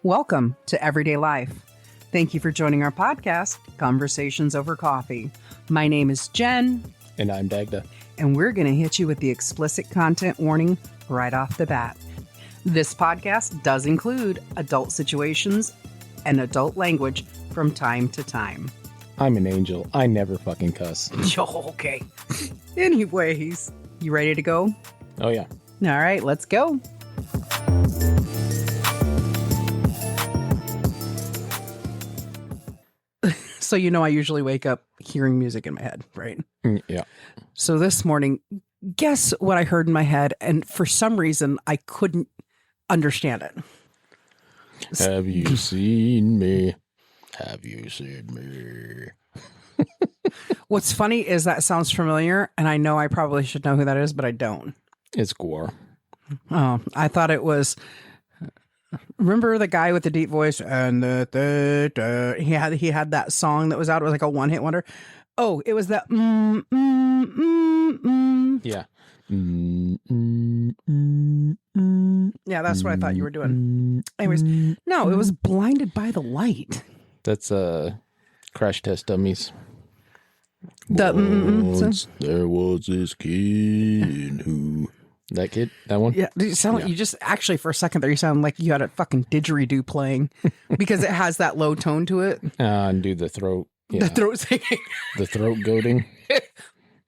Welcome to Everyday Life. Thank you for joining our podcast, Conversations Over Coffee. My name is Jen. And I'm Dagda. And we're going to hit you with the explicit content warning right off the bat. This podcast does include adult situations and adult language from time to time. I'm an angel. I never fucking cuss. Okay. Anyways, you ready to go? Oh, yeah. All right, let's go. So, you know, I usually wake up hearing music in my head, right? Yeah. So this morning, guess what I heard in my head? And for some reason, I couldn't understand it. Have you seen me? Have you seen me? What's funny is that sounds familiar, and I know I probably should know who that is, but I don't. It's Gore. Oh, I thought it was... Remember the guy with the deep voice and he had that song that was out. It was like a one-hit wonder. Oh, it was that. Yeah. Yeah, that's what I thought you were doing. Anyways, no, it was Blinded by the Light. That's Crash Test Dummies. The Once there was this kid who... That kid? That one? Yeah, you sound like you just actually for a second there you sound like you had a fucking didgeridoo playing because it has that low tone to it. And do the throat. Yeah. The throat singing. The throat goading.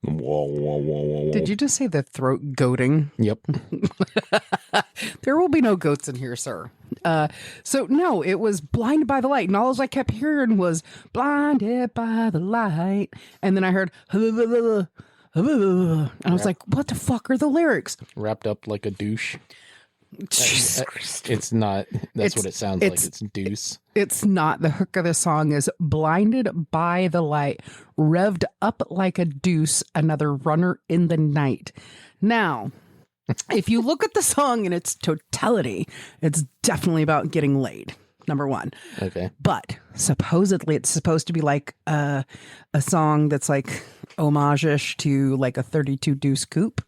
Whoa, whoa, whoa, whoa, whoa. Did you just say the throat goading? Yep. There will be no goats in here, sir. So no, it was Blinded by the Light, and all I kept hearing was Blinded by the Light, and then I heard and I was like, what the fuck are the lyrics? Wrapped up like a douche. Jesus Christ. It's not. That's what it sounds like. It's deuce. It's not. The hook of the song is Blinded by the Light, revved up like a deuce, another runner in the night. Now, if you look at the song in its totality, it's definitely about getting laid. Number one. Okay. But supposedly it's supposed to be like a song that's like homage-ish to like a 32 deuce coupe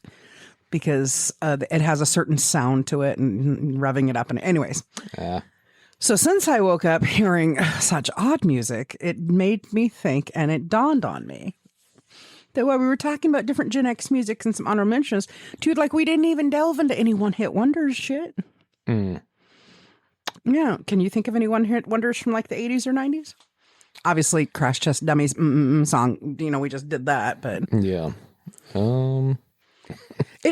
because it has a certain sound to it and revving it up. And anyways, so since I woke up hearing such odd music, it made me think, and it dawned on me that while we were talking about different Gen X music and some honorable mentions, dude, like we didn't even delve into any one-hit wonders shit. Yeah. Can you think of any one-hit wonders from like the 80s or 90s? Obviously, Crash Test Dummies song. You know, we just did that, but yeah.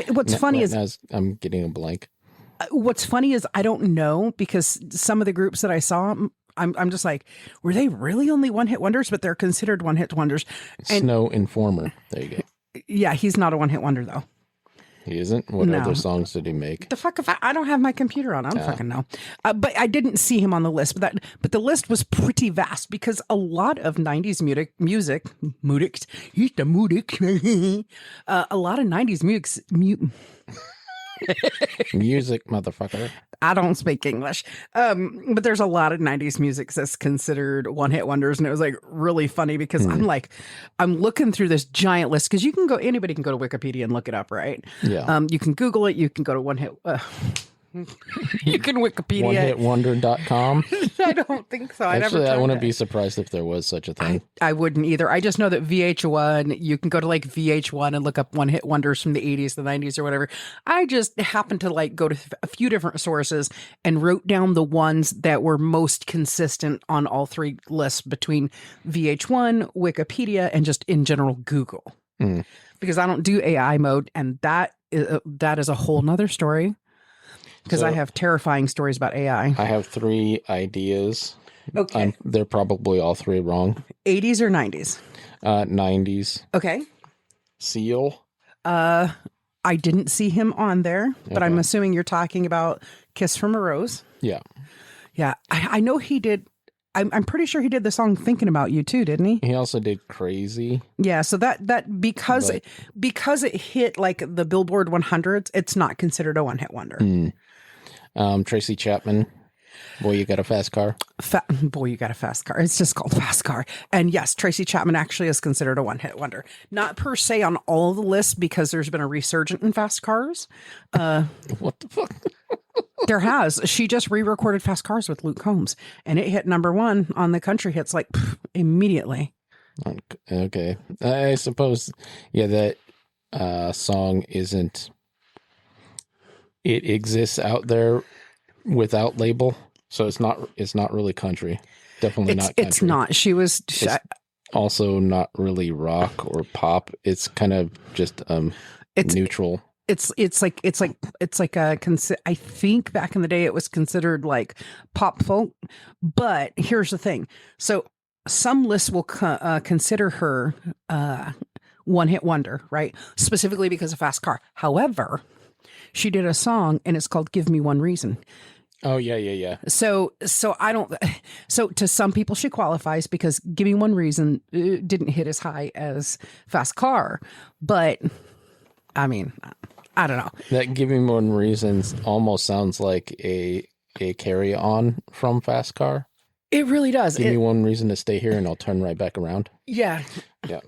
What's funny is I'm getting a blank. What's funny is I don't know because some of the groups that I saw, I'm just like, were they really only one-hit wonders? But they're considered one-hit wonders. And, Snow Informer. There you go. Yeah, he's not a one-hit wonder though. He isn't? What other songs did he make? The fuck if I don't have my computer on. I don't fucking know. But I didn't see him on the list. But the list was pretty vast because a lot of 90s music, a lot of 90s music, motherfucker. I don't speak English. But there's a lot of 90s music that's considered one-hit wonders. And it was like really funny because I'm looking through this giant list because anybody can go to Wikipedia and look it up, right? Yeah. You can Google it. You can go to one-hit. You can Wikipedia. OneHitWonder.com. I don't think so. Actually, I wouldn't be surprised if there was such a thing. I wouldn't either. I just know that VH1, you can go to like VH1 and look up one-hit wonders from the 80s, the 90s or whatever. I just happened to like go to a few different sources and wrote down the ones that were most consistent on all three lists between VH1, Wikipedia, and just in general Google. Because I don't do AI mode, and that is a whole nother story. Because I have terrifying stories about AI. I have 3 ideas. Okay. They're probably all 3 wrong. 80s or 90s? 90s. Okay. Seal. I didn't see him on there, but I'm assuming you're talking about Kiss from a Rose. Yeah. Yeah. I know he did. I'm pretty sure he did the song Thinking About You too, didn't he? He also did Crazy. Yeah, so that because it hit like the Billboard 100s, it's not considered a one-hit wonder. Tracy Chapman, Boy You Got a Fast Car. Boy You Got a Fast Car. It's just called Fast Car. And yes, Tracy Chapman actually is considered a one-hit wonder. Not per se on all the lists because there's been a resurgence in fast cars. What the fuck? There has. She just re-recorded Fast Cars with Luke Combs, and it hit #1 on the country hits like immediately. Okay. I suppose, yeah, that song isn't... It exists out there without label, so it's not really country. Definitely not country. It's not. It's also not really rock or pop. It's kind of just neutral. It's like I think back in the day it was considered like pop folk, but here's the thing. So some lists will consider her one-hit wonder, right? Specifically because of Fast Car. However, she did a song and it's called Give Me One Reason. Oh, yeah. So I don't, so to some people she qualifies because Give Me One Reason didn't hit as high as Fast Car, but I mean, I don't know. That Give Me One Reason almost sounds like a carry on from Fast Car. It really does. Give me one reason to stay here and I'll turn right back around. Yeah. Yeah.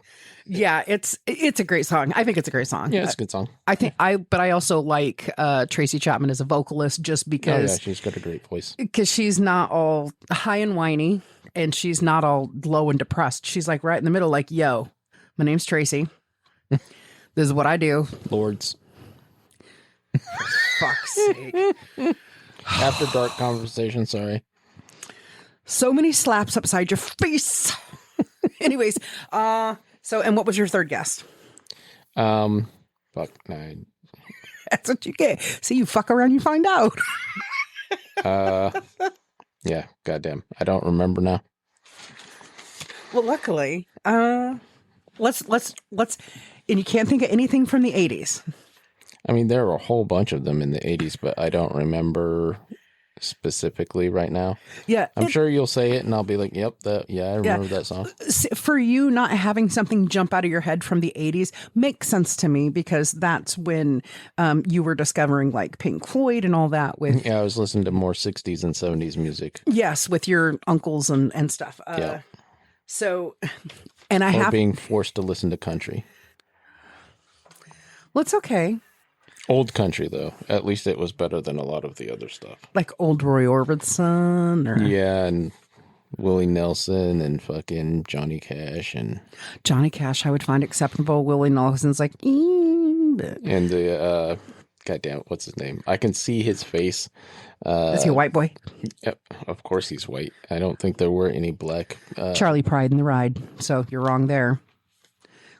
Yeah, it's a great song. I think it's a great song. Yeah, it's a good song. But I also like Tracy Chapman as a vocalist just because she's got a great voice. Because she's not all high and whiny and she's not all low and depressed. She's like right in the middle, like, yo, my name's Tracy. This is what I do. Lords. For fuck's sake. After dark conversation, sorry. So many slaps upside your face. Anyways, and what was your third guess? Fuck 9. That's what you get. See, you fuck around, you find out. Yeah, goddamn. I don't remember now. Well, luckily, let's, and you can't think of anything from the 80s. I mean, there are a whole bunch of them in the 80s, but I don't remember specifically right now. Yeah. I'm sure you'll say it and I'll be like, yep, I remember that song. For you, not having something jump out of your head from the 80s makes sense to me because that's when you were discovering like Pink Floyd and all that with... Yeah, I was listening to more 60s and 70s music. Yes, with your uncles and stuff. Yeah. So, and being forced to listen to country. Well, it's okay. Old country, though. At least it was better than a lot of the other stuff. Like old Roy Orbison? Or... Yeah, and Willie Nelson and fucking Johnny Cash. And Johnny Cash I would find acceptable. Willie Nelson's like... but... And the... goddamn, what's his name? I can see his face. Is he a white boy? Yep, of course he's white. I don't think there were any black... Charlie Pride in the Ride. So you're wrong there.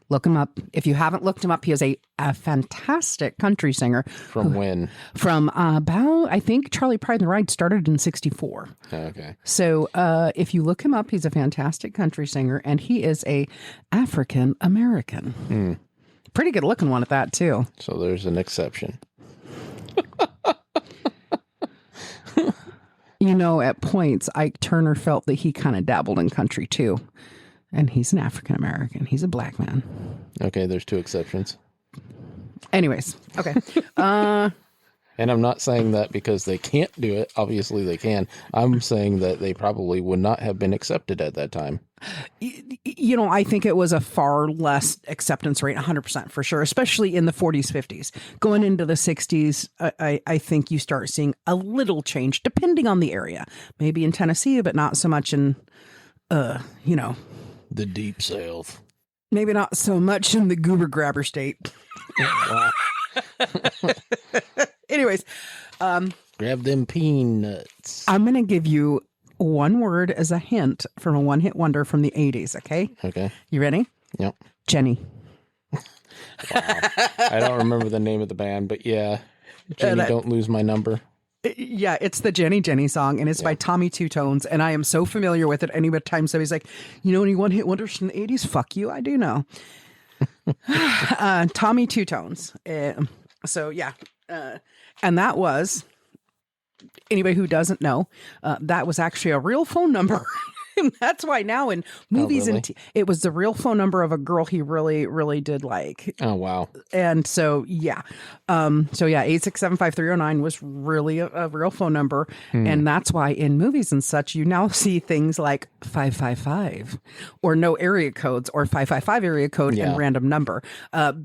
Look him up. If you haven't looked him up, he is a fantastic country singer. From when? From about, I think Charlie Pride and the Ride started in 1964. Okay. So if you look him up, he's a fantastic country singer, and he is a African American. Pretty good looking one at that, too. So there's an exception. You know, at points, Ike Turner felt that he kind of dabbled in country, too. And he's an African American. He's a black man. Okay, there's 2 exceptions. Anyways, okay. And I'm not saying that because they can't do it. Obviously, they can. I'm saying that they probably would not have been accepted at that time. You know, I think it was a far less acceptance rate, 100% for sure, especially in the 40s, 50s. Going into the 60s, I think you start seeing a little change, depending on the area. Maybe in Tennessee, but not so much in, you know... The Deep South. Maybe not so much in the goober grabber state. Anyways. Grab them peanuts. I'm going to give you one word as a hint from a one-hit wonder from the 80s, okay? Okay. You ready? Yep. Jenny. Wow. I don't remember the name of the band, but yeah. Jenny, don't lose my number. Yeah, it's the Jenny song, and it's by Tommy Tutones, and I am so familiar with it. Any time somebody's like, you know any one-hit wonders from the 80s? Fuck you, I do know. Tommy Tutones. So, yeah. And that was, anybody who doesn't know, that was actually a real phone number That's why now in movies really? it was the real phone number of a girl he really, really did like. Oh, wow. And so, yeah. 8675309 was really a real phone number. And that's why in movies and such, you now see things like 555 or no area codes or 555 area code and random number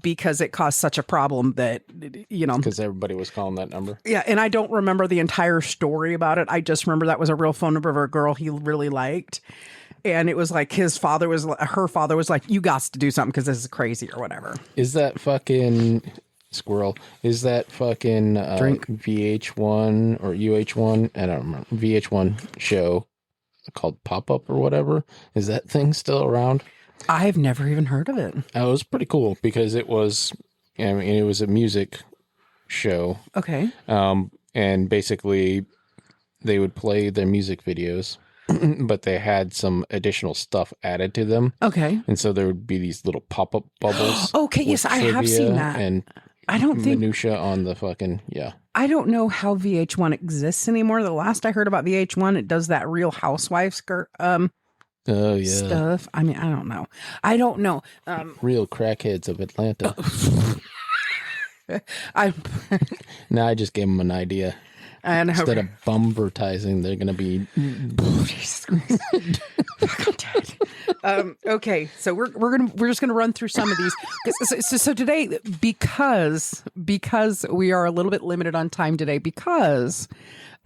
because it caused such a problem that, Because everybody was calling that number. Yeah. And I don't remember the entire story about it. I just remember that was a real phone number of a girl he really liked. And it was like her father was like, you got to do something because this is crazy or whatever. Is that fucking squirrel? Is that fucking VH1 or UH1? I don't remember. VH1 show called Pop Up or whatever. Is that thing still around? I've never even heard of it. Oh, it was pretty cool because it was a music show. Okay. And basically they would play their music videos. But they had some additional stuff added to them. Okay. And so there would be these little pop-up bubbles. Okay, yes, I have seen that. And I don't think minutia on the fucking, I don't know how VH1 exists anymore. The last I heard about VH1, it does that Real Housewives stuff. I mean, I don't know. Real crackheads of Atlanta. Now I just gave them an idea. And instead of bumvertising, they're going to be. Jesus Christ. Okay, so we're just gonna run through some of these. So today, because we are a little bit limited on time today, because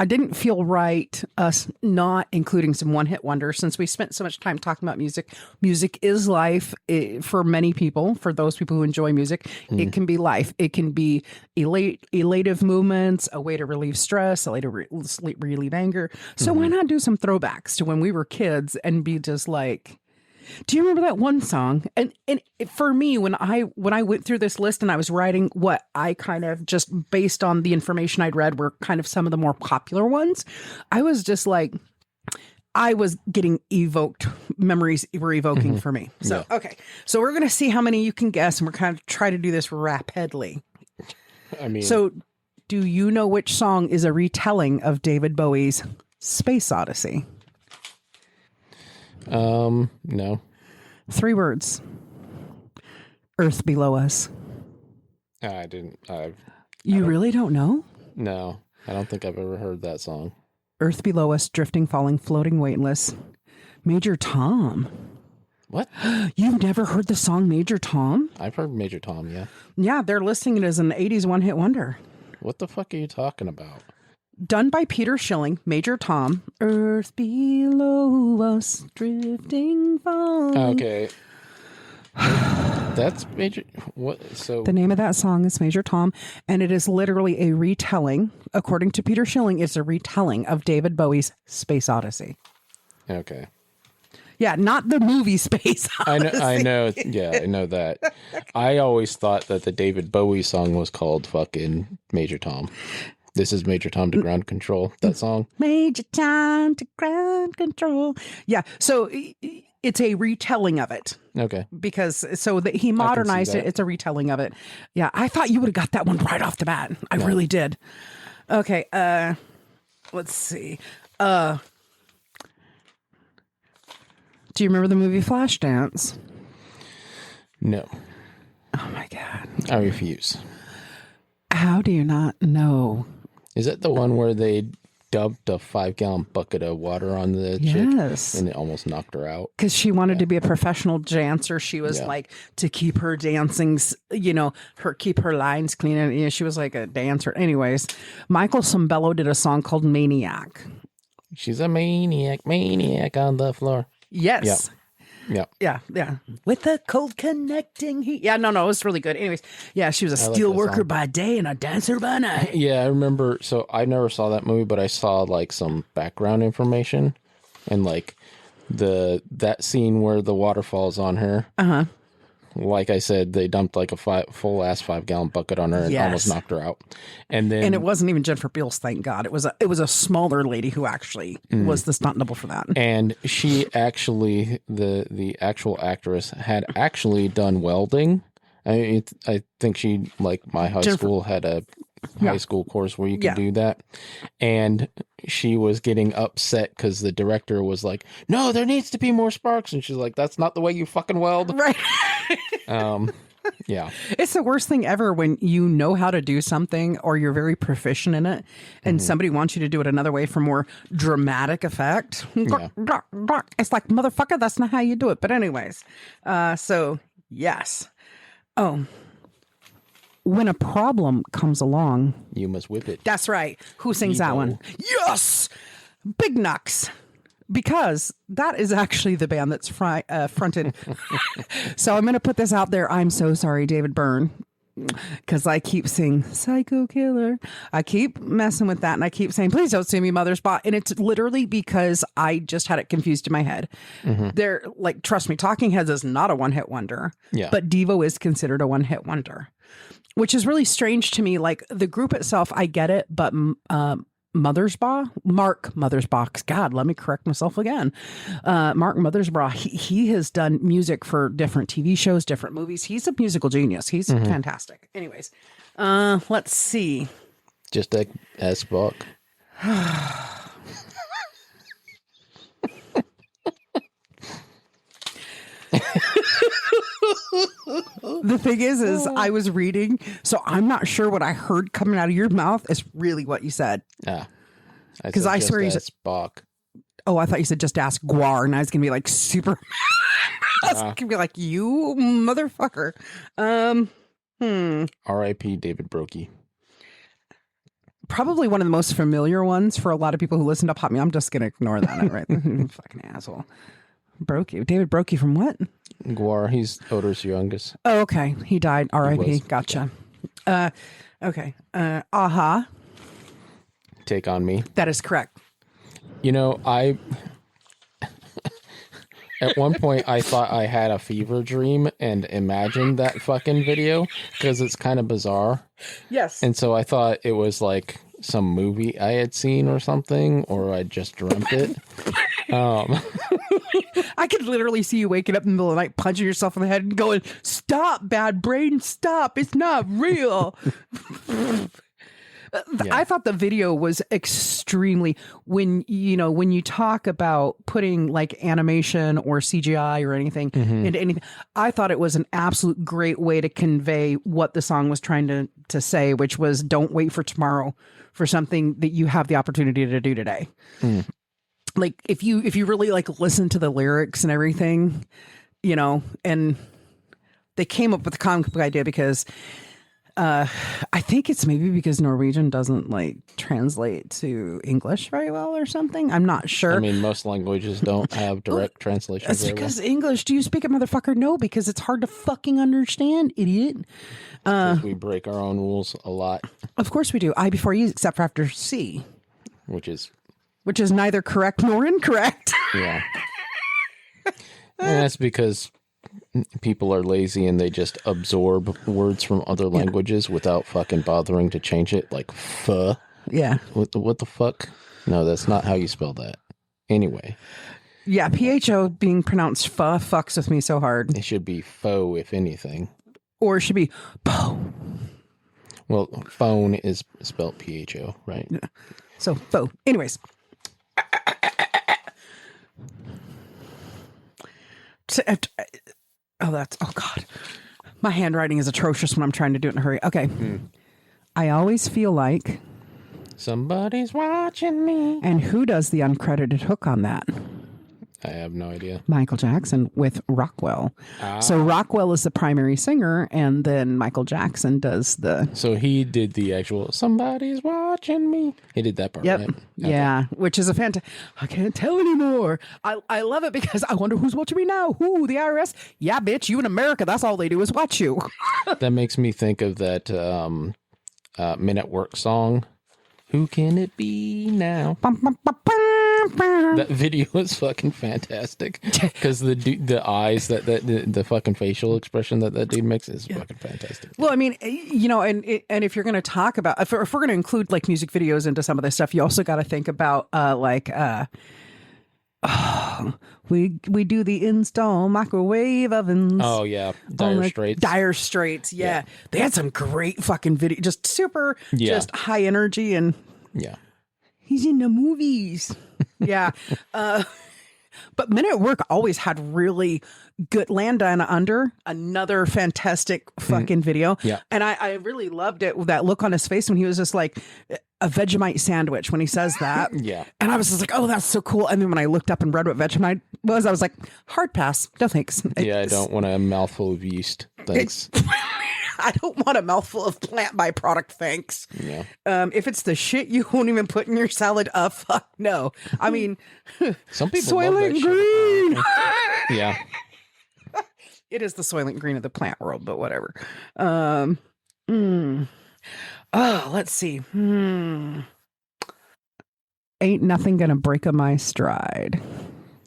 I didn't feel right us not including some one-hit wonders since we spent so much time talking about music. Music is life for many people. For those people who enjoy music, it can be life. It can be elative movements, a way to relieve stress, a way to relieve anger. So why not do some throwbacks to when we were kids and be just like, do you remember that one song? And for me, when I went through this list and I was writing what I kind of just based on the information I'd read were kind of some of the more popular ones, I was just like, I was getting evoked. Memories were evoking for me. So, okay. So we're going to see how many you can guess, and we're kind of try to do this rapidly. So do you know which song is a retelling of David Bowie's Space Odyssey? No. 3 words. Earth Below Us. I didn't. You really don't know? No, I don't think I've ever heard that song. Earth Below Us, drifting, falling, floating, weightless. Major Tom. What? You've never heard the song Major Tom? I've heard Major Tom, yeah. Yeah, they're listing it as an 80s one-hit wonder. What the fuck are you talking about? Done by Peter Schilling, Major Tom. Earth below us, drifting, falling. Okay. That's Major. What? So the name of that song is Major Tom, and it is literally a retelling. According to Peter Schilling, it's a retelling of David Bowie's Space Odyssey. Okay. Yeah, not the movie Space Odyssey. I know. Yeah, I know that. I always thought that the David Bowie song was called fucking Major Tom. This is Major Tom to Ground Control, that song. Major Tom to Ground Control. Yeah, so it's a retelling of it. Okay. Because he modernized it. It's a retelling of it. Yeah, I thought you would have got that one right off the bat. I really did. Okay, let's see. Do you remember the movie Flashdance? No. Oh my God. I refuse. How do you not know? Is that the one where they dumped a 5-gallon bucket of water on the chick? Yes. And it almost knocked her out? Because she wanted to be a professional dancer. She was like, to keep her dancing, keep her lines clean. And she was like a dancer. Anyways, Michael Sembello did a song called Maniac. She's a maniac on the floor. Yes. Yeah. With a cold connecting heat. Yeah, no, it was really good. Anyways, yeah, she was a steel worker by day and a dancer by night. Yeah, I remember. So I never saw that movie, but I saw like some background information and like that scene where the water falls on her. Uh-huh. Like I said, they dumped like a full ass 5-gallon bucket on her and almost knocked her out. And it wasn't even Jennifer Beals, thank God. It was a smaller lady who actually was the stunt double for that. And she actually, the actual actress, had actually done welding. I think she, like my high school, had a high school course where you could do that. And she was getting upset because the director was like, no, there needs to be more sparks. And she's like, that's not the way you fucking weld. Right. Yeah. It's the worst thing ever when you know how to do something or you're very proficient in it and somebody wants you to do it another way for more dramatic effect. Yeah. It's like, motherfucker, that's not how you do it. But anyways, so yes. Oh, when a problem comes along, You must whip it. that's right. Who sings that Devo. one? Yes! Big Knucks. Because that is actually the band that's fronted. So I'm going to put this out there. I'm so sorry, David Byrne. Because I keep saying Psycho Killer. I keep messing with that. And I keep saying, please don't sue me, Mother Spot. And it's literally because I just had it confused in my head. They're like, trust me, Talking Heads is not a one-hit wonder. Yeah. But Devo is considered a one-hit wonder. Which is really strange to me. Like the group itself, I get it. But Mark Mothersbaugh. God, let me correct myself again. Mark Mothersbaugh, he has done music for different TV shows, different movies. He's a musical genius. He's fantastic. Anyways, let's see. Just like as fuck. The thing is I was reading, so I'm not sure what I heard coming out of your mouth is really what you said. Yeah. Because I swear you said Spock. Oh, I thought you said just ask Guar, and I was gonna be like super. I was gonna be like, you motherfucker. R.I.P. David Brokey. Probably one of the most familiar ones for a lot of people who listen to pop music. I'm just gonna ignore that, right? Fucking asshole. Brokey, David Brokey from what? Guar. He's Oder's youngest. Oh, okay. He died. R.I.P. was, Gotcha. Okay. Take on Me. That is correct. You know, at one point I thought I had a fever dream and imagined that fucking video because it's kind of bizarre. Yes. And so I thought it was like some movie I had seen or something, or I just dreamt it. I could literally see you waking up in the middle of the night, punching yourself in the head and going, stop, bad brain, stop. It's not real. Yeah. I thought the video was extremely, when you talk about putting like animation or CGI or anything into anything, I thought it was an absolute great way to convey what the song was trying to say, which was don't wait for tomorrow for something that you have the opportunity to do today. Like if you really like listen to the lyrics and everything, and they came up with the comic book idea because I think it's maybe because Norwegian doesn't like translate to English very well or something. I'm not sure. I mean, most languages don't have direct translation. It's because English. Do you speak it, motherfucker? No, because it's hard to fucking understand, idiot. We break our own rules a lot. Of course we do. I before you, except for after C, Which is neither correct nor incorrect. Yeah. And that's because people are lazy and they just absorb words from other languages without fucking bothering to change it. Like pho. Yeah. What the fuck? No, that's not how you spell that. Anyway. Yeah, PHO being pronounced pho fucks with me so hard. It should be faux, if anything. Or it should be po. Well, phone is spelled PHO, right? So pho. Anyways. Oh God. My handwriting is atrocious when I'm trying to do it in a hurry. Okay. I always feel like Somebody's watching me. And who does the uncredited hook on that? I have no idea. Michael Jackson with Rockwell. So Rockwell is the primary singer, and then Michael Jackson does the... So he did the actual "Somebody's watching me." He did that part, Yep. right? Okay. Yeah, which is a fantastic... I can't tell anymore. I love it because I wonder who's watching me now. Who? The IRS? Yeah, bitch. You in America, that's all they do is watch you. That makes me think of that Men at Work song. Who can it be now? That video is fucking fantastic because the eyes the fucking facial expression that dude makes is fucking fantastic. Well, I mean, and if you're going to talk about if we're going to include like music videos into some of this stuff, you also got to think about Oh, we do the install microwave ovens. Oh yeah, Dire Straits. Dire Straits, yeah. They had some great fucking video, just super, just high energy, and yeah, he's in the movies. Yeah. But Men at Work always had really good Land Down Under, another fantastic fucking video. Yeah. And I really loved it with that look on his face when he was just like a Vegemite sandwich when he says that. Yeah. And I was just like, oh, that's so cool. And then when I looked up and read what Vegemite was, I was like, hard pass. No thanks. Yeah, I don't want a mouthful of yeast. Thanks. I don't want a mouthful of plant byproduct, thanks. Yeah. If it's the shit you won't even put in your salad, fuck no. I mean, some people Soylent love that Green. Shit. Yeah. It is the Soylent Green of the plant world, but whatever. Oh, let's see. Ain't nothing gonna break a my stride.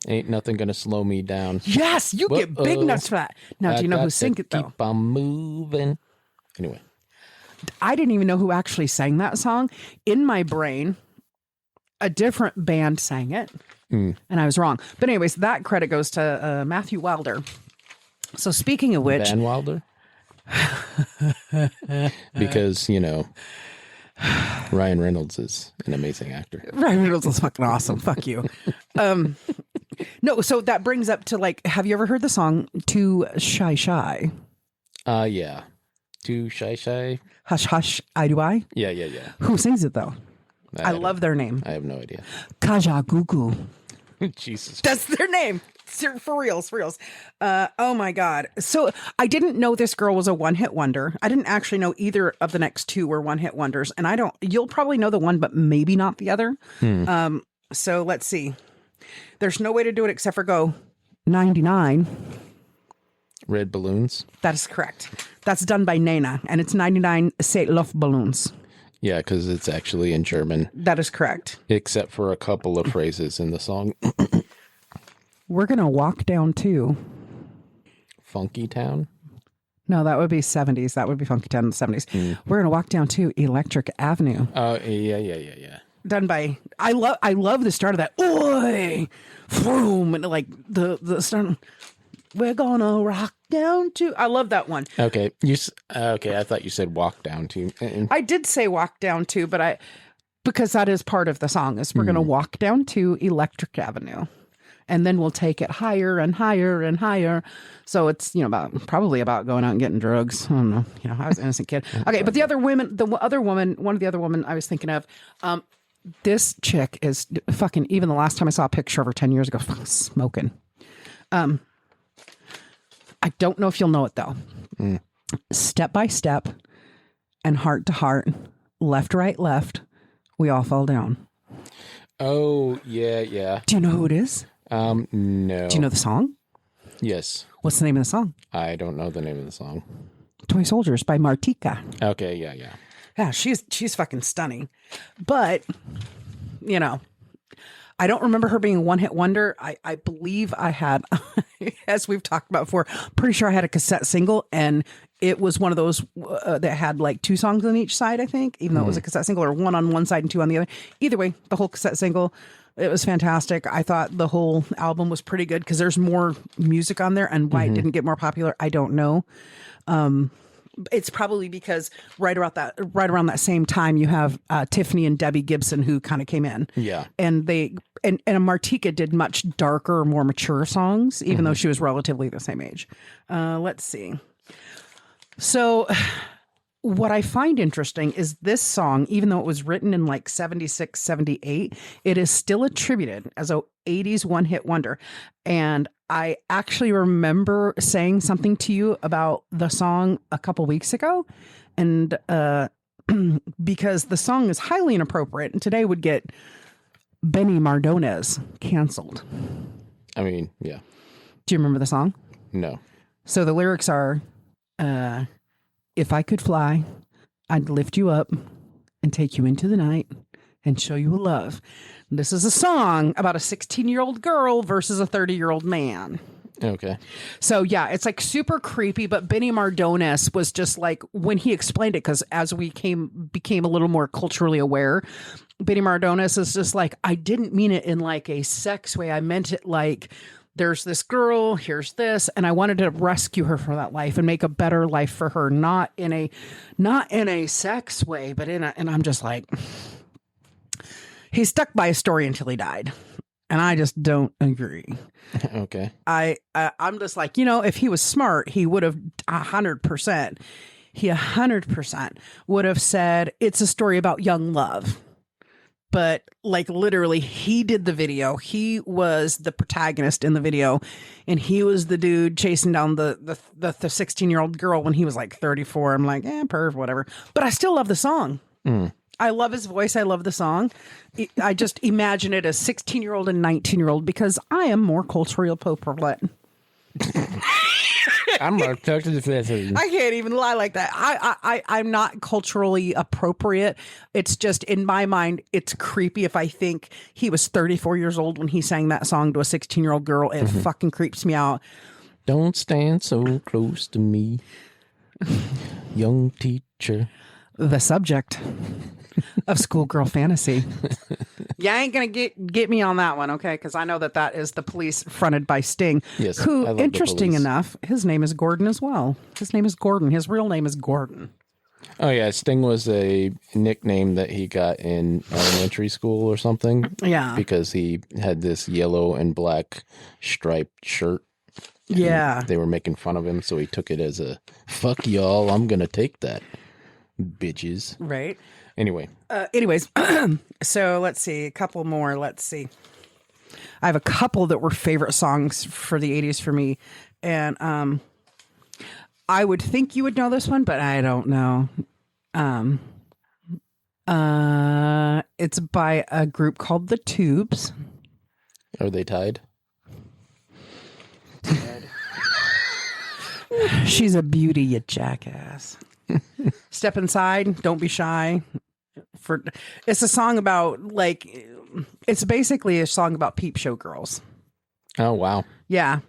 Ain't nothing gonna slow me down. Yes, you get big nuts for that. Now, do you know who sang it though? Keep on moving. Anyway, I didn't even know who actually sang that song. In my brain, a different band sang it, and I was wrong. But anyways, that credit goes to Matthew Wilder. So speaking of which, Van Wilder, because Ryan Reynolds is an amazing actor. Ryan Reynolds is fucking awesome. Fuck you. No, so that brings up to like, have you ever heard the song "Too Shy Shy"? Yeah. Too Shy. Hush Hush, I Do I. Yeah. Who sings it though? I love their name. I have no idea. Kaja Gugu. Jesus. That's their name. For reals. Oh my God. So I didn't know this girl was a one-hit wonder. I didn't actually know either of the next two were one-hit wonders. And you'll probably know the one, but maybe not the other. So let's see. There's no way to do it except for go 99. Red Balloons. That is correct. That's done by Nena, and it's 99 Say Luftballons. Yeah, because it's actually in German. That is correct. Except for a couple of phrases in the song. We're going to walk down to Funky Town? No, that would be 70s. That would be Funky Town in the 70s. We're going to walk down to Electric Avenue. Oh, yeah. Done by, I love the start of that. Oi! Vroom! And like the start. We're gonna rock down to. I love that one. Okay, okay. I thought you said walk down to. I did say walk down to, but because that is part of the song. Is we're gonna walk down to Electric Avenue, and then we'll take it higher and higher and higher. So it's probably about going out and getting drugs. I don't know. I was an innocent kid. Okay, but one of the other woman I was thinking of. This chick is fucking. Even the last time I saw a picture of her 10 years ago, fucking smoking. I don't know if you'll know it though. Step by step and heart to heart, left, right, left, we all fall down. Oh, yeah. Do you know who it is? No. Do you know the song? Yes. What's the name of the song? I don't know the name of the song. Toy Soldiers by Martika. Okay, yeah. Yeah, she's fucking stunning. But, I don't remember her being a one-hit wonder. I believe I had, as we've talked about before, pretty sure I had a cassette single, and it was one of those that had like 2 songs on each side, I think, even though it was a cassette single, or 1 on one side and 2 on the other. Either way, the whole cassette single, it was fantastic. I thought the whole album was pretty good because there's more music on there, and why it didn't get more popular, I don't know. It's probably because right around that same time you have Tiffany and Debbie Gibson who kind of came in. Yeah. And and Martika did much darker, more mature songs, even though she was relatively the same age. Let's see. So what I find interesting is this song, even though it was written in like 76, 78, it is still attributed as a 80s one-hit wonder. And I actually remember saying something to you about the song a couple weeks ago. And because the song is highly inappropriate and today would get Benny Mardones canceled. I mean, yeah. Do you remember the song? No. So the lyrics are, if I could fly, I'd lift you up and take you into the night and show you a love. This is a song about a 16-year-old girl versus a 30-year-old man. Okay. So yeah, it's like super creepy, but Benny Mardones was just like, when he explained it, because as we became a little more culturally aware, Benny Mardones is just like, I didn't mean it in like a sex way. I meant it like, there's this girl, here's this, and I wanted to rescue her from that life and make a better life for her, not in a sex way, but and I'm just like, he stuck by a story until he died. And I just don't agree. Okay. I'm just like, you know, if he was smart, he would have 100%. He 100% would have said it's a story about young love. But like literally, he did the video. He was the protagonist in the video, and he was the dude chasing down the 16-year-old girl when he was like 34. I'm like, perv, whatever. But I still love the song. I love his voice. I love the song. I just imagine it as 16-year-old and 19-year-old because I am more culturally appropriate. I'm more culturally appropriate. I can't even lie like that. I'm not culturally appropriate. It's just in my mind, it's creepy if I think he was 34 years old when he sang that song to a 16-year-old girl. It fucking creeps me out. Don't stand so close to me, young teacher. The subject of schoolgirl fantasy. You ain't gonna get me on that one, okay? Because I know that is the Police fronted by Sting. Yes, who, I love interesting the Police. enough, his name is Gordon as well. His name is Gordon. His real name is Gordon. Oh yeah, Sting was a nickname that he got in elementary school or something. Yeah, because he had this yellow and black striped shirt. Yeah, they were making fun of him, so he took it as a fuck y'all. I'm gonna take that, bitches. right. Anyways, so let's see a couple more. Let's see. I have a couple that were favorite songs for the 80s for me, and I would think you would know this one, but I don't know. It's by a group called The Tubes. are they tied? She's a beauty, you jackass. Step inside, don't be shy. It's a song about it's basically a song about peep show girls. Oh wow, Yeah.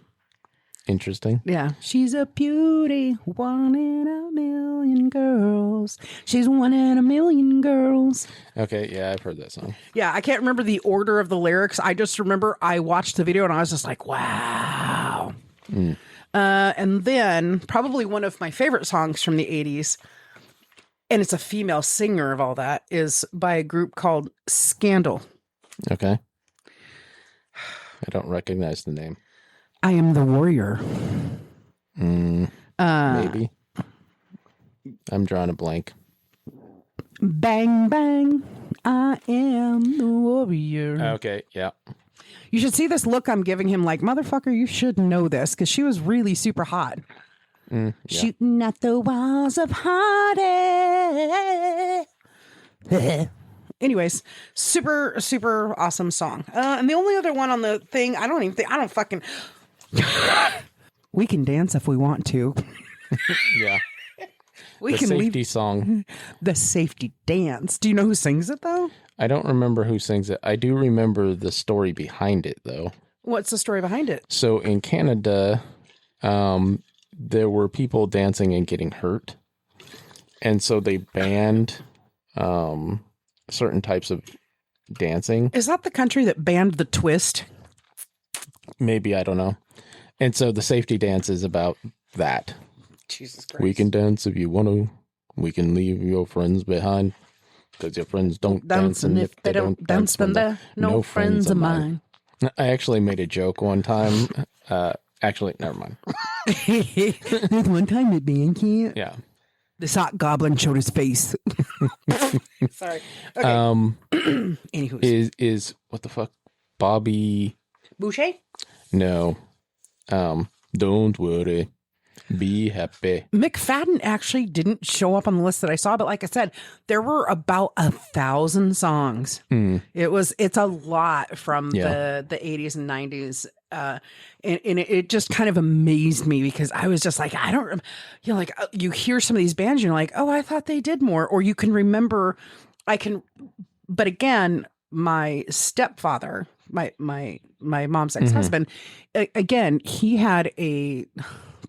interesting. Yeah. She's a beauty, one in a million girls. She's one in a million girls. Okay, yeah, I've heard that song. Yeah, I can't remember the order of the lyrics. I just remember I watched the video and I was just like, wow. And then probably one of my favorite songs from the 80s, and it's a female singer of all that, is by a group called Scandal. Okay, I don't recognize the name. I am the warrior. Maybe. I'm drawing a blank. Bang, bang. I am the warrior. Okay, yeah. You should see this look I'm giving him like, motherfucker, you should know this, because she was really super hot. Yeah. Shooting at the walls of heartache. Anyways, super, super awesome song. And the only other one on the thing, I don't fucking... We can dance if we want to. Yeah. We The can safety leave song. the safety dance. Do you know who sings it, though? I don't remember who sings it. I do remember the story behind it, though. What's the story behind it? So in Canada, there were people dancing and getting hurt. And so they banned certain types of dancing. Is that the country that banned the twist? Maybe, I don't know. And so the safety dance is about that. Jesus Christ. We can dance if you want to. We can leave your friends behind. Because your friends don't dance. And if they don't dance, then they're no friends of mine. I actually made a joke one time. Actually, never mind. There's one time at band camp, Yeah. the sock goblin showed his face. Sorry. Okay. Anywho. Is what the fuck? Bobby? Boucher? No. Don't worry. Be happy. McFadden actually didn't show up on the list that I saw, but like I said, there were about 1,000 songs. It's a lot from the 80s and 90s. And it just kind of amazed me because I was just like, you hear some of these bands, and you're like, oh, I thought they did more. Or you can remember, but again, my stepfather, my my mom's ex-husband, again, he had a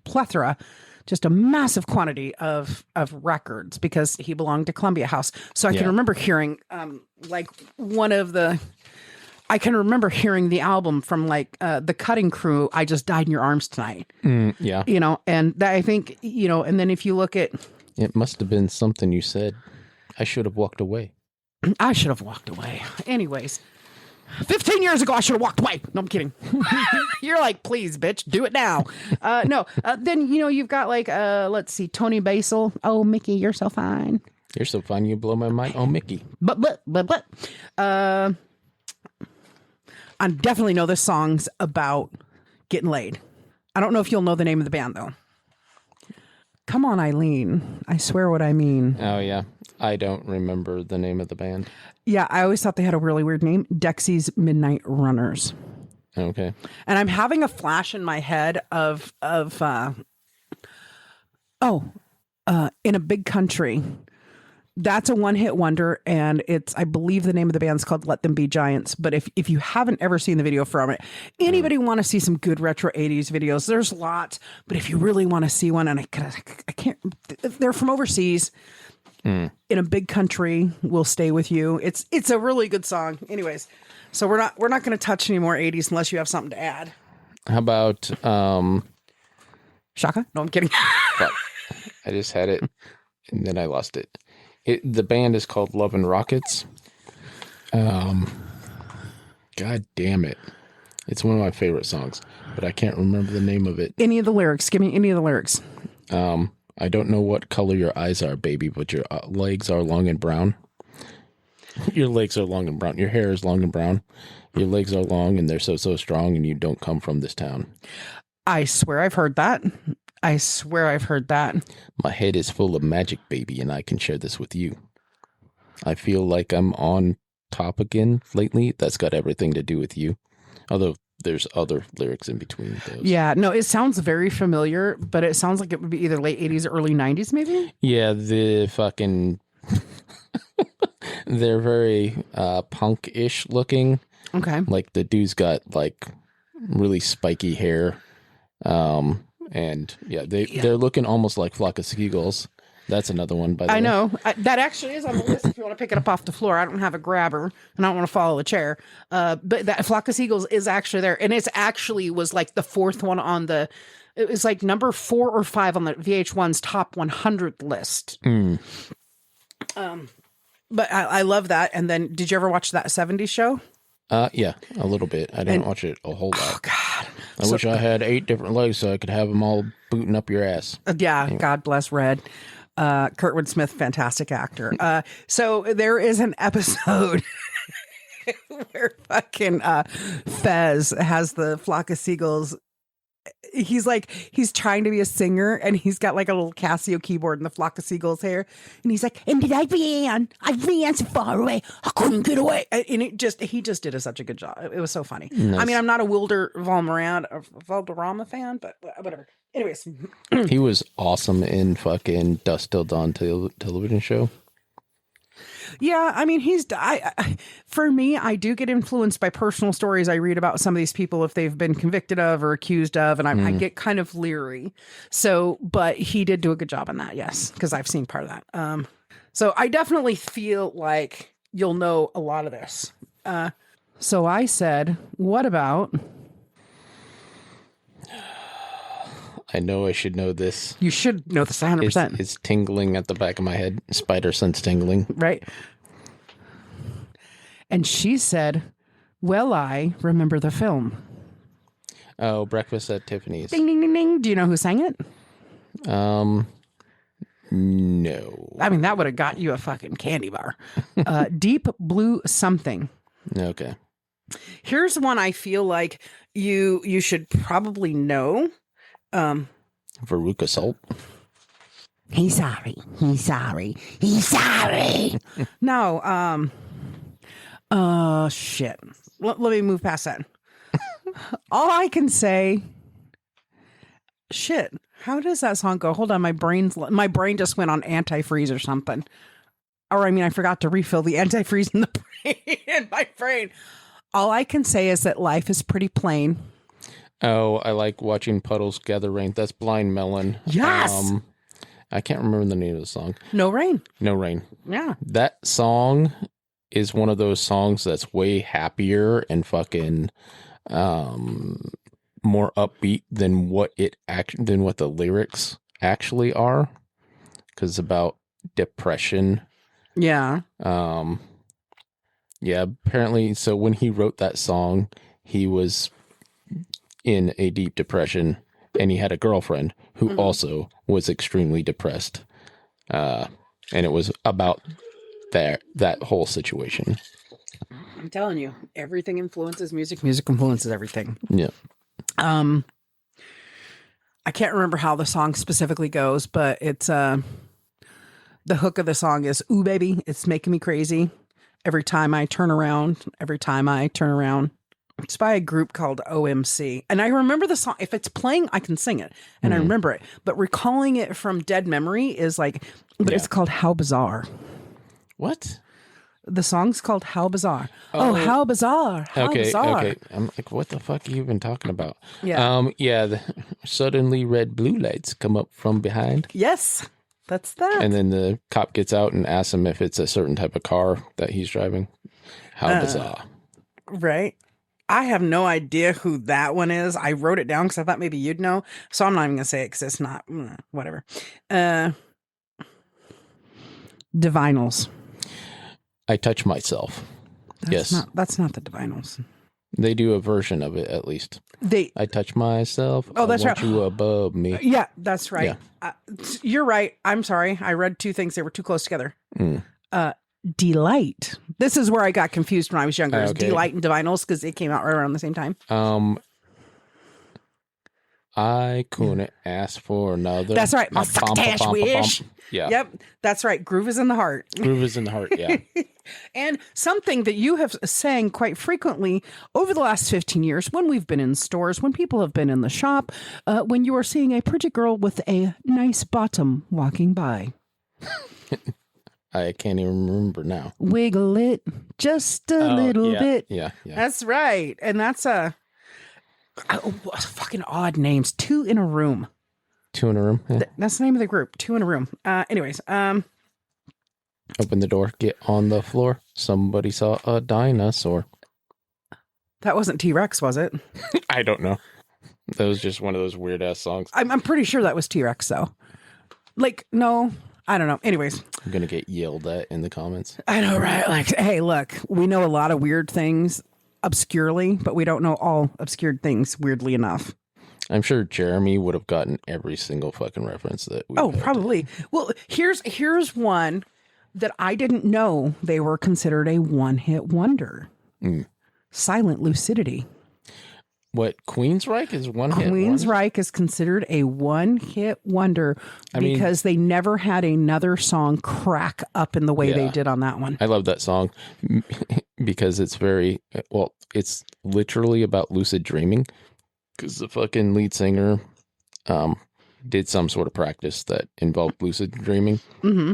plethora, just a massive quantity of records because he belonged to Columbia House. So I can remember hearing like I can remember hearing the album from like the Cutting Crew, I Just Died in Your Arms Tonight. Yeah. You know, and that, I think, you know, and then if you look at... It must have been something you said. I should have walked away. I should have walked away. Anyways, 15 years ago, I should have walked away. No, I'm kidding. You're like, please, bitch, do it now. No. Then, you know, you've got like, let's see, Tony Basil. Oh, Mickey, you're so fine. You're so fine. You blow my mind. Oh, Mickey. But. I definitely know this song's about getting laid. I don't know if you'll know the name of the band, though. Come on, Eileen. I swear what I mean. Oh, yeah. I don't remember the name of the band. Yeah, I always thought they had a really weird name. Dexy's Midnight Runners. Okay. And I'm having a flash in my head of In a Big Country. That's a one-hit wonder, and I believe the name of the band's called Let Them Be Giants. But if you haven't ever seen the video from it, anybody want to see some good retro 80s videos, there's lots. But if you really want to see one, and I can't, they're from overseas. In a Big Country will stay with you. It's a really good song. Anyways, so we're not going to touch any more 80s unless you have something to add. How about Shaka? No, I'm kidding. Fuck. I just had it and then I lost it. The band is called Love and Rockets. God damn it. It's one of my favorite songs, but I can't remember the name of it. Any of the lyrics. Give me any of the lyrics. I don't know what color your eyes are, baby, but your legs are long and brown. Your legs are long and brown. Your hair is long and brown. Your legs are long and they're so strong, and you don't come from this town. I swear I've heard that. I swear I've heard that. My head is full of magic, baby, and I can share this with you. I feel like I'm on top again lately. That's got everything to do with you. Although there's other lyrics in between those. Yeah, no, it sounds very familiar, but it sounds like it would be either late 80s or early 90s, maybe? Yeah, the fucking... They're very punk-ish looking. Okay. Like the dude's got like really spiky hair. And yeah, they're looking almost like Flock of Seagulls. That's another one, by the way. I know. That actually is on the list if you want to pick it up off the floor. I don't have a grabber, and I don't want to follow the chair. But that Flock of Seagulls is actually there. And it's actually was like the fourth one on the... It was like number 4 or 5 on the VH1's top 100 list. But I love that. And then, did you ever watch that 70s show? Yeah, a little bit. I didn't watch it a whole lot. Oh, God. I wish I had 8 different legs so I could have them all booting up your ass. Yeah, anyway. God bless Red. Kurtwood Smith, fantastic actor. So there is an episode where fucking Fez has the Flock of Seagulls. He's trying to be a singer, and he's got like a little Casio keyboard in the Flock of Seagulls hair, and he's like, and did I ran so far away, I couldn't get away. And he just did such a good job. It was so funny. Nice. I mean, I'm not a Valderrama fan, but whatever. Anyways. He was awesome in fucking Dusk Till Dawn television show. Yeah, I mean, for me, I do get influenced by personal stories I read about some of these people if they've been convicted of or accused of, and I get kind of leery. So, but he did do a good job on that, yes, because I've seen part of that. So I definitely feel like you'll know a lot of this. So I said, what about... I know I should know this. You should know this 100%. It's tingling at the back of my head. Spider sense tingling. Right. And she said, well, I remember the film. Oh, Breakfast at Tiffany's. Ding, ding, ding, ding. Do you know who sang it? No. I mean, that would have got you a fucking candy bar. Deep Blue Something. Okay. Here's one I feel like you should probably know. Veruca Salt. He's sorry. No, shit. Let me move past that. All I can say, shit. How does that song go? Hold on, my brain just went on antifreeze or something. Or I mean, I forgot to refill the antifreeze in my brain. All I can say is that life is pretty plain. Oh, I like watching puddles gather rain. That's Blind Melon. Yes. I can't remember the name of the song. No rain. No Rain. Yeah. That song is one of those songs that's way happier and fucking more upbeat than what the lyrics actually are, because it's about depression. Yeah. Yeah, apparently, so when he wrote that song, he was in a deep depression, and he had a girlfriend who also was extremely depressed. And it was about that whole situation. I'm telling you, everything influences music. Music influences everything. Yeah. I can't remember how the song specifically goes, but it's the hook of the song is, "Ooh, baby, it's making me crazy. Every time I turn around, every time I turn around." It's by a group called OMC. And I remember the song. If it's playing, I can sing it. And I remember it. But recalling it from dead memory is like, but it's called How Bizarre. What? The song's called How Bizarre. Oh, how bizarre. How bizarre. Okay. I'm like, what the fuck are you even talking about? Yeah. Suddenly red blue lights come up from behind. Yes. That's that. And then the cop gets out and asks him if it's a certain type of car that he's driving. How bizarre. Right. I have no idea who that one is. I wrote it down because I thought maybe you'd know. So I'm not even going to say it because it's not, whatever. Divinals. I Touch Myself. That's not the Divinals. They do a version of it, at least. I touch myself. Oh, that's right. You right. above me. Yeah, that's right. Yeah. You're right. I'm sorry. I read two things. They were too close together. Delight. This is where I got confused when I was younger. It was Delight and Divinals because it came out right around the same time. I couldn't ask for another. That's right. My succotash wish. Yeah. Yep. That's right. Groove is in the heart. Groove is in the heart. Yeah. And something that you have sang quite frequently over the last 15 years when we've been in stores, when people have been in the shop, when you are seeing a pretty girl with a nice bottom walking by. I can't even remember now. Wiggle it just a little bit. Yeah. That's right. And that's fucking odd names. Two in a Room. Two in a Room. Yeah. That's the name of the group. Two in a Room. Anyways. Open the door. Get on the floor. Somebody saw a dinosaur. That wasn't T-Rex, was it? I don't know. That was just one of those weird ass songs. I'm pretty sure that was T-Rex, though. Like, no, I don't know. Anyways. I'm going to get yelled at in the comments. I know, right? Like, hey, look, we know a lot of weird things obscurely, but we don't know all obscured things weirdly enough. I'm sure Jeremy would have gotten every single fucking reference that we had. Probably. Well, here's one that I didn't know they were considered a one-hit wonder. Silent Lucidity. What, Queensryche is one-hit wonder? Queensryche is considered a one-hit wonder because they never had another song crack up in the way they did on that one. I love that song because it's it's literally about lucid dreaming because the fucking lead singer did some sort of practice that involved lucid dreaming. Mm-hmm.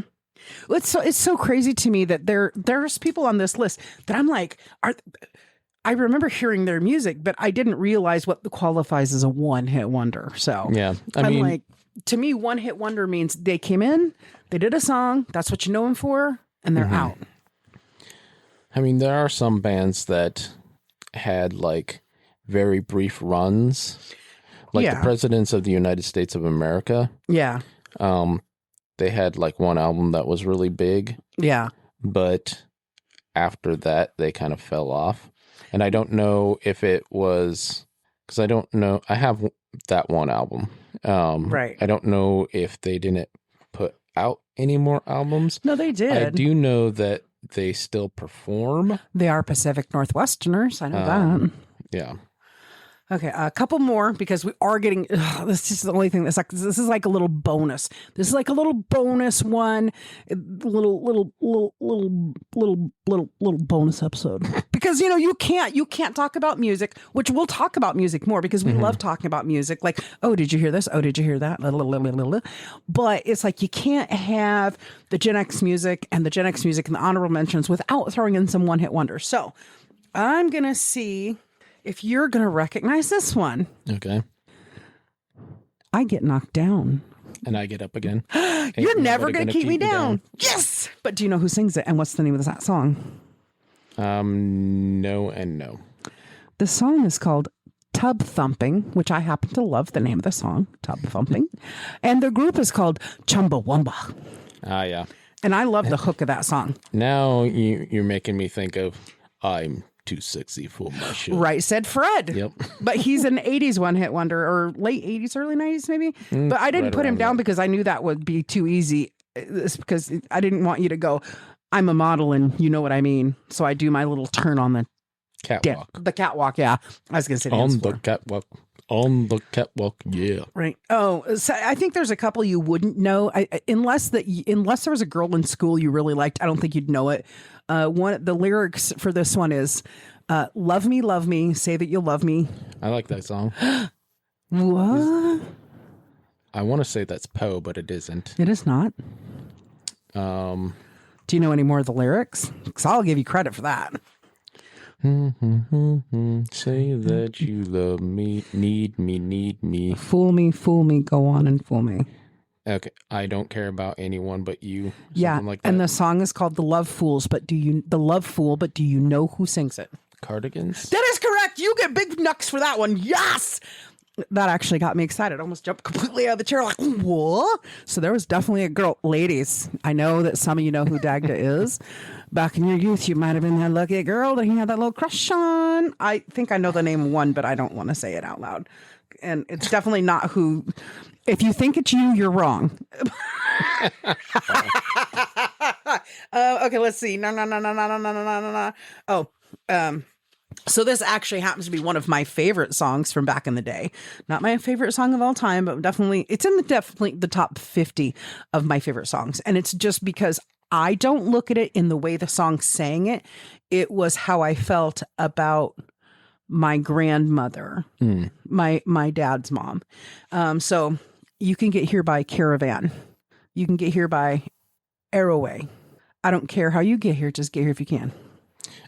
It's so crazy to me that there's people on this list that I'm like, I remember hearing their music, but I didn't realize what qualifies as a one-hit wonder. So yeah, I'm like, to me, one-hit wonder means they came in, they did a song, that's what you know them for, and they're out. I mean, there are some bands that had like very brief runs, like the Presidents of the United States of America. Yeah. They had like one album that was really big. Yeah. But after that, they kind of fell off. And I don't know if it was because I don't know. I have that one album. Right. I don't know if they didn't put out any more albums. No, they did. I do know that they still perform. They are Pacific Northwesterners. I know that. Yeah. Okay, a couple more because we are getting. This is the only thing that's like. This is like a little bonus. This is like a little bonus one, little bonus episode. Because you can't talk about music, which we'll talk about music more because we love talking about music. Like, oh, did you hear this? Oh, did you hear that? But it's like you can't have the Gen X music and the Gen X music and the honorable mentions without throwing in some one hit wonders. So. I'm going to see if you're going to recognize this one. Okay. I get knocked down. And I get up again. You're never going to keep me down. Yes. But do you know who sings it and what's the name of that song? No and no. The song is called Tubthumping, which I happen to love the name of the song, Tubthumping. And the group is called Chumbawamba. Ah, yeah. And I love the hook of that song. Now you're making me think of I'm Too Sexy for My Show. Right, said Fred. Yep. But he's an 80s one-hit wonder, or late 80s, early 90s maybe. But I didn't put him down because I knew that would be too easy. It's because I didn't want you to go, I'm a model and you know what I mean. So I do my little turn on the Catwalk. The catwalk, yeah. I was going to say on the catwalk. On the catwalk, yeah. Right. Oh, so I think there's a couple you wouldn't know, unless there was a girl in school you really liked. I don't think you'd know it. The lyrics for this one is, "Love me, say that you'll love me." I like that song. What? I want to say that's Poe, but it isn't. It is not. Um. Do you know any more of the lyrics? Because I'll give you credit for that. Say that you love me, need me. Fool me, go on and fool me. Okay, I don't care about anyone but you. Yeah, like that. And the song is called "The Love Fool," but do you know who sings it? Cardigans. That is correct. You get big knucks for that one. Yes. That actually got me excited. I almost jumped completely out of the chair like, what? So there was definitely a girl. Ladies, I know that some of you know who Dagda is. Back in your youth, you might have been that lucky girl that he had that little crush on. I think I know the name one, but I don't want to say it out loud. And it's definitely not who. If you think it's you, you're wrong. Okay, let's see. No. Oh, so this actually happens to be one of my favorite songs from back in the day. Not my favorite song of all time, but definitely it's in the top 50 of my favorite songs. And it's just because I don't look at it in the way the song sang it. It was how I felt about my grandmother, my dad's mom. So You Can Get Here by Caravan. You Can Get Here by Arrowway. I don't care how you get here, just get here if you can.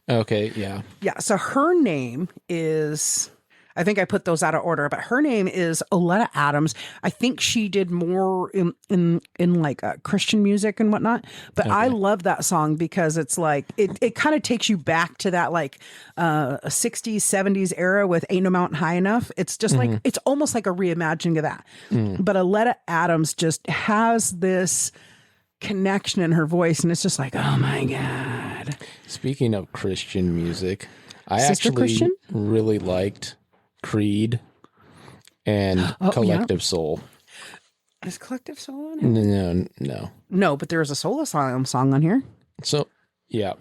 Okay, yeah. Yeah, so her name is, I think I put those out of order, but her name is Oleta Adams. I think she did more in like Christian music and whatnot, but okay. I love that song because it's like, it kind of takes you back to that like 60s, 70s era with Ain't No Mountain High Enough. It's just like, it's almost like a reimagining of that. But Oleta Adams just has this connection in her voice and it's just like, oh my God. Speaking of Christian music, I actually really liked Creed and Collective Soul. Is Collective Soul on it? No, but there is a Soul Asylum song on here. So, yeah.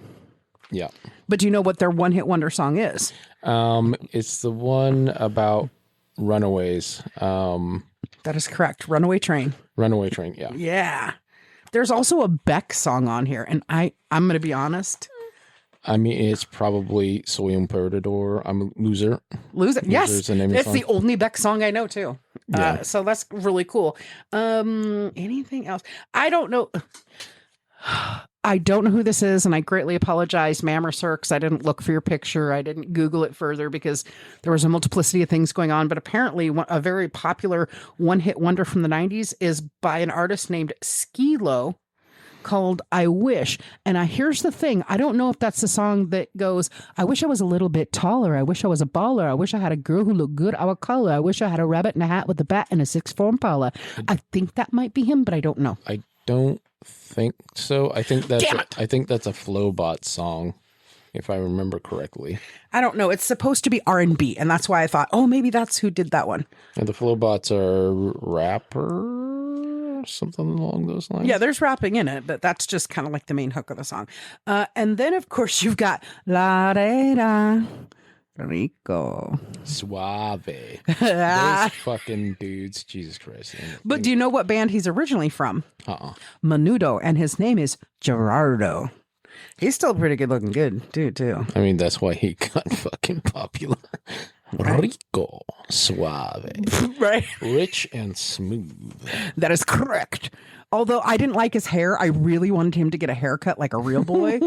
But do you know what their one-hit wonder song is? It's the one about runaways. That is correct. Runaway Train, yeah. Yeah. There's also a Beck song on here, and I'm going to be honest. I mean, it's probably Soy un Perdedor. I'm a Loser. Yes. It's the only Beck song I know, too. Yeah. So that's really cool. Anything else? I don't know. I don't know who this is, and I greatly apologize, ma'am or sir, because I didn't look for your picture. I didn't Google it further because there was a multiplicity of things going on. But apparently, a very popular one-hit wonder from the 90s is by an artist named Skee-Lo called I Wish. And here's the thing. I don't know if that's the song that goes, I wish I was a little bit taller. I wish I was a baller. I wish I had a girl who looked good. I would call her. I wish I had a rabbit in a hat with a bat and a 6'4" Impala. I think that might be him, but I don't know. I don't think so. I think that's a Flowbot song, if I remember correctly. I don't know. It's supposed to be R&B, and that's why I thought, oh, maybe that's who did that one. And the Flowbots are rapper, something along those lines. Yeah, there's rapping in it, but that's just kind of like the main hook of the song. And then, of course, you've got La De Da Rico Suave. Those fucking dudes, Jesus Christ. But do you know what band he's originally from? Menudo, and his name is Gerardo. He's still pretty good looking dude too. I mean, that's why he got fucking popular. Rico Suave. Right. Rich and smooth. That is correct. Although I didn't like his hair, I really wanted him to get a haircut like a real boy.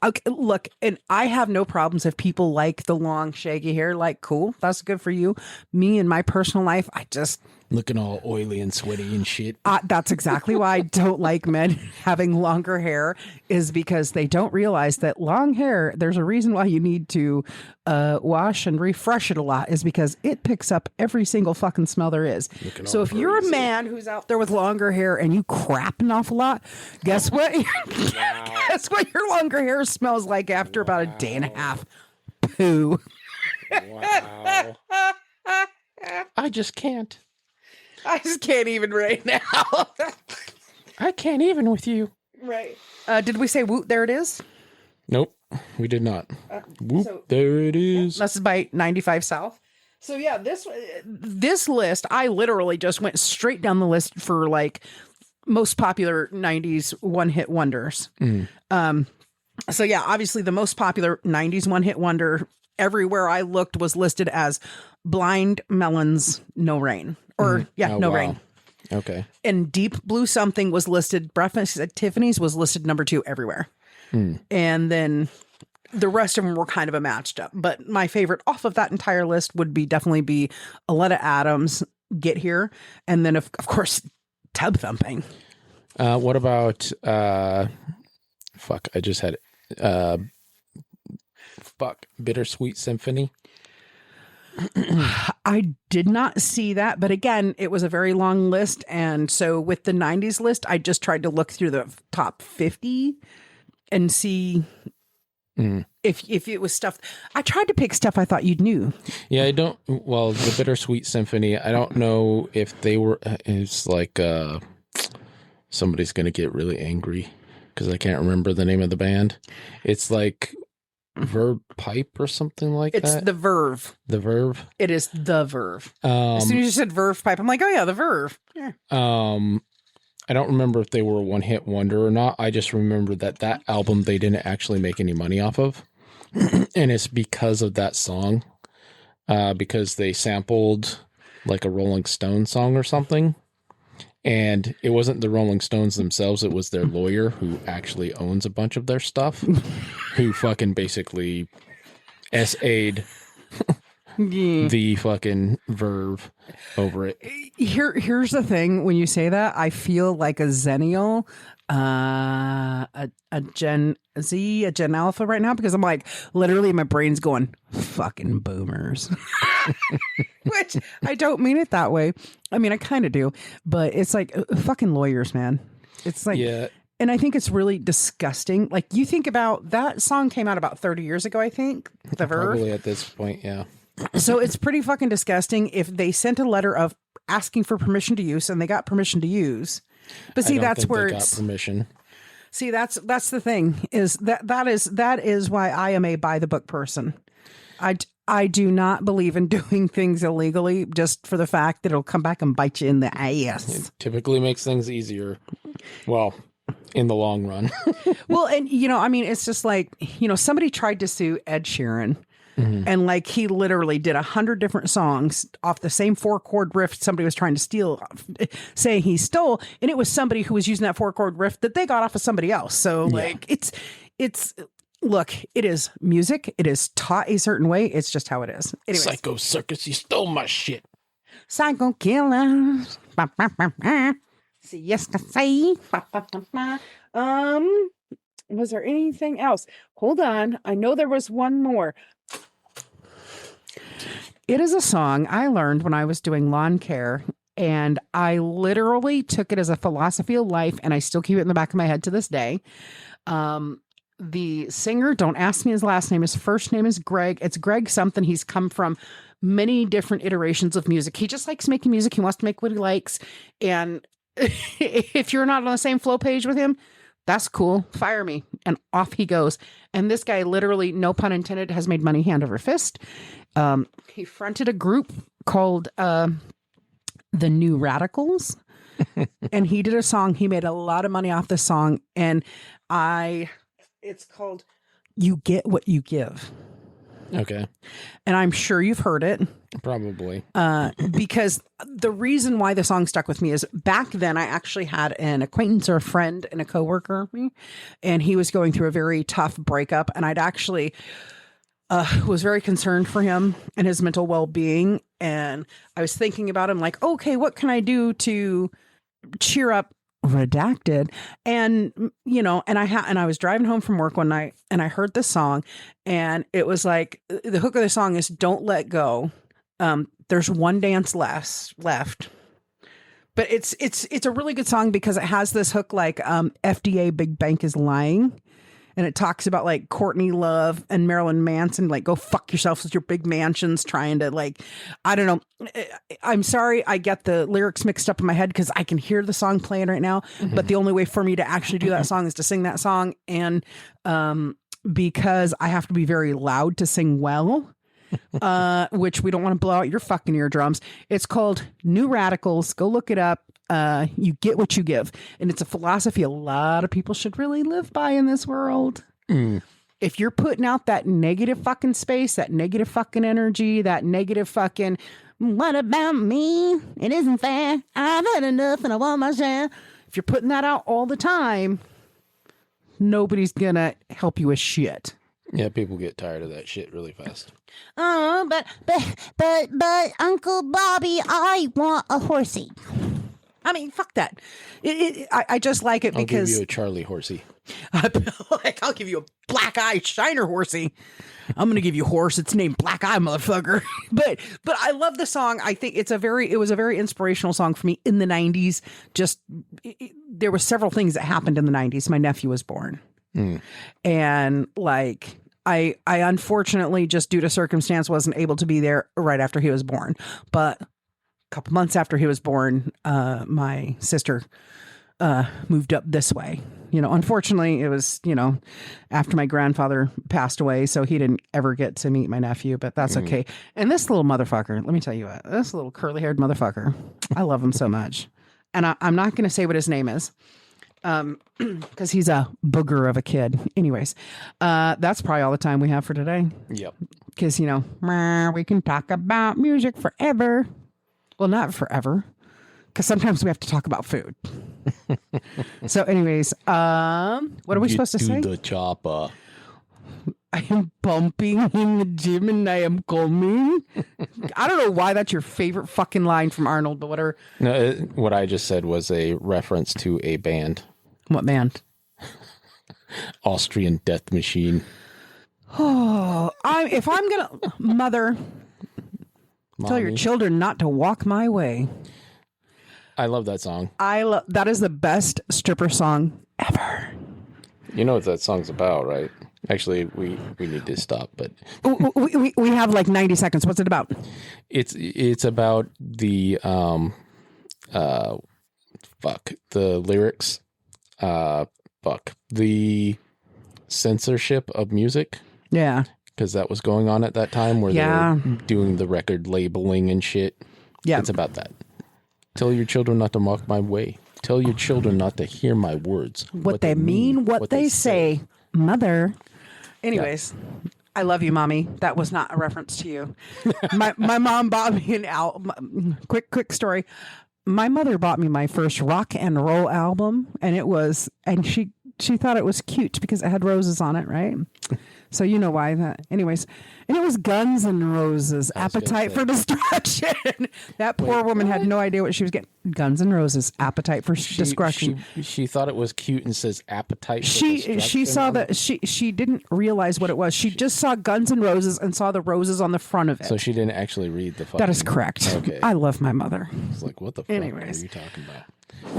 Okay, look, and I have no problems if people like the long, shaggy hair. Like, cool, that's good for you. Me in my personal life, I just Looking all oily and sweaty and shit. that's exactly why I don't like men having longer hair, is because they don't realize that long hair, there's a reason why you need to wash and refresh it a lot, is because it picks up every single fucking smell there is. So if you're a man who's out there with longer hair and you crap an awful lot, guess what? Guess what your longer hair smells like after about a day and a half? Poo. Wow. I just can't. I just can't even right now. I can't even with you. Right. Did we say woot? There it is. Nope, we did not. Whoop, so- there it is. This is by 95 South. So yeah, this list, I literally just went straight down the list for like most popular 90s one-hit wonders. So yeah, obviously the most popular 90s one-hit wonder everywhere I looked was listed as Blind Melon's No Rain. Or No Rain. Okay. And Deep Blue Something was listed. Breakfast at Tiffany's was listed number 2 everywhere. And then the rest of them were kind of a matched up. But my favorite off of that entire list would definitely be Aletta Adams, Get Here. And then, of course, Tubthumping. What about, fuck, I just had it. Bittersweet Symphony. I did not see that, but again, it was a very long list. And so with the 90s list, I just tried to look through the top 50 and see if it was stuff. I tried to pick stuff I thought you'd knew. Yeah, the Bittersweet Symphony, I don't know if they were, it's like, somebody's going to get really angry because I can't remember the name of the band. It's like Verve Pipe or something like that. It's the Verve. The Verve. It is the Verve. As soon as you said Verve Pipe, I'm like, oh yeah, the Verve. Yeah. I don't remember if they were a one-hit wonder or not. I just remember that album they didn't actually make any money off of, and it's because of that song, because they sampled like a Rolling Stones song or something. And it wasn't the Rolling Stones themselves. It was their lawyer, who actually owns a bunch of their stuff, who fucking basically SA'd the fucking Verve over it. Here's the thing. When you say that, I feel like a Zennial, a Gen Z, a Gen Alpha right now, because I'm like, literally my brain's going, fucking boomers. Which I don't mean it that way. I mean, I kind of do, but it's like fucking lawyers, man. It's like, Yeah. And I think it's really disgusting. Like, you think about that song came out about 30 years ago, I think, the Verve. Probably at this point, yeah. So it's pretty fucking disgusting if they sent a letter of asking for permission to use and they got permission to use. But see, I don't that's think where they it's got permission. See, that's the thing, is that is why I am a by the book person. I do not believe in doing things illegally just for the fact that it'll come back and bite you in the ass. It typically makes things easier. Well, in the long run. Well, and I mean, it's just like, somebody tried to sue Ed Sheeran. And like, he literally did 100 different songs off the same 4-chord riff somebody was trying to steal, saying he stole, and it was somebody who was using that 4-chord riff that they got off of somebody else. So like, it's look, it is music. It is taught a certain way. It's just how it is. Anyways. Psycho Circus, you stole my shit. Psycho killers. See, yes, I say. Was there anything else? Hold on. I know there was one more. It is a song I learned when I was doing lawn care, and I literally took it as a philosophy of life, and I still keep it in the back of my head to this day. The singer, don't ask me his last name. His first name is Greg. It's Greg something. He's come from many different iterations of music. He just likes making music. He wants to make what he likes. And if you're not on the same flow page with him, that's cool. Fire me. And off he goes. And this guy literally, no pun intended, has made money hand over fist. He fronted a group called the New Radicals. And he did a song. He made a lot of money off this song. And it's called You Get What You Give. Okay. And I'm sure you've heard it. Probably. Because the reason why the song stuck with me is back then I actually had an acquaintance or a friend and a coworker, and he was going through a very tough breakup, and I'd actually was very concerned for him and his mental well-being, and I was thinking about him like, okay, what can I do to cheer up Redacted? And and I was driving home from work one night and I heard this song, and it was like, the hook of the song is "Don't Let Go." There's one dance left, but it's a really good song because it has this hook like FDA Big Bank is lying, and it talks about like Courtney Love and Marilyn Manson, like, go fuck yourself with your big mansions, trying to, like, I don't know. I'm sorry, I get the lyrics mixed up in my head because I can hear the song playing right now, but the only way for me to actually do that song is to sing that song, and because I have to be very loud to sing well. Which we don't want to blow out your fucking eardrums. It's called New Radicals. Go look it up. You get what you give. And it's a philosophy a lot of people should really live by in this world. If you're putting out that negative fucking space, that negative fucking energy, that negative fucking, what about me? It isn't fair. I've had enough and I want my share. If you're putting that out all the time, nobody's gonna help you with shit. Yeah, people get tired of that shit really fast. Oh, but Uncle Bobby, I want a horsey. I mean, fuck that. I just like it because I'll give you a Charlie horsey. I'll give you a black eye shiner horsey. I'm gonna give you a horse. It's named Black Eye, motherfucker. but I love the song. I think it was a very inspirational song for me in the 90s. There were several things that happened in the 90s. My nephew was born. And like, I unfortunately, just due to circumstance, wasn't able to be there right after he was born. But a couple months after he was born, my sister moved up this way. Unfortunately, it was, after my grandfather passed away, so he didn't ever get to meet my nephew, but that's okay. And this little motherfucker, let me tell you what, this little curly-haired motherfucker, I love him so much. And I'm not going to say what his name is. Because he's a booger of a kid. Anyways, that's probably all the time we have for today. Yep. Because, we can talk about music forever. Well, not forever. Because sometimes we have to talk about food. So anyways, what are we supposed to say? The chopper. I am bumping in the gym and I am coming. I don't know why that's your favorite fucking line from Arnold, but whatever. No, what I just said was a reference to a band. What band? Austrian Death Machine. Oh, if I'm gonna, mother, tell your children not to walk my way. I love that song. That is the best stripper song ever. You know what that song's about, right? Actually, we need to stop, but we have like 90 seconds. What's it about? It's about the the lyrics, the censorship of music. Yeah, because that was going on at that time where they were doing the record labeling and shit. Yeah, it's about that. Tell your children not to mock my way. Tell your children not to hear my words. What they mean, what they say. Mother. Anyways, I love you, Mommy. That was not a reference to you. My mom bought me an album. Quick story. My mother bought me my first rock and roll album, and she thought it was cute because it had roses on it, right? So you know why that. Anyways, and it was Guns N' Roses, Appetite for Destruction. That poor woman had no idea what she was getting. Guns N' Roses, Appetite for Destruction. She thought it was cute and says Appetite for Destruction. She saw that she didn't realize what it was. She just saw Guns N' Roses and saw the roses on the front of it. So she didn't actually read the fucking... That is correct. Okay. I love my mother. It's like, what the fuck are you talking about?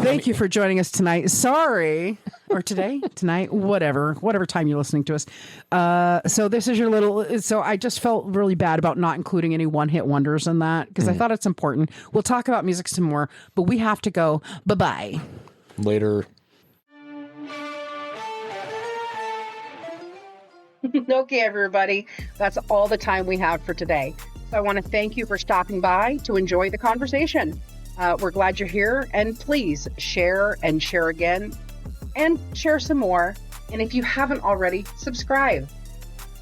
Thank you for joining us tonight. Sorry. Or today, tonight, whatever time you're listening to us. So this is your little, so I just felt really bad about not including any one-hit wonders in that because I thought it's important. We'll talk about music some more, but we have to go. Bye-bye. Later. Okay, everybody. That's all the time we have for today. So I want to thank you for stopping by to enjoy the conversation. We're glad you're here, and please share and share again and share some more. And if you haven't already, subscribe.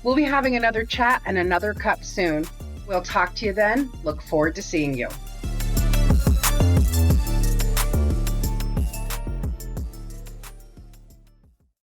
We'll be having another chat and another cup soon. We'll talk to you then. Look forward to seeing you.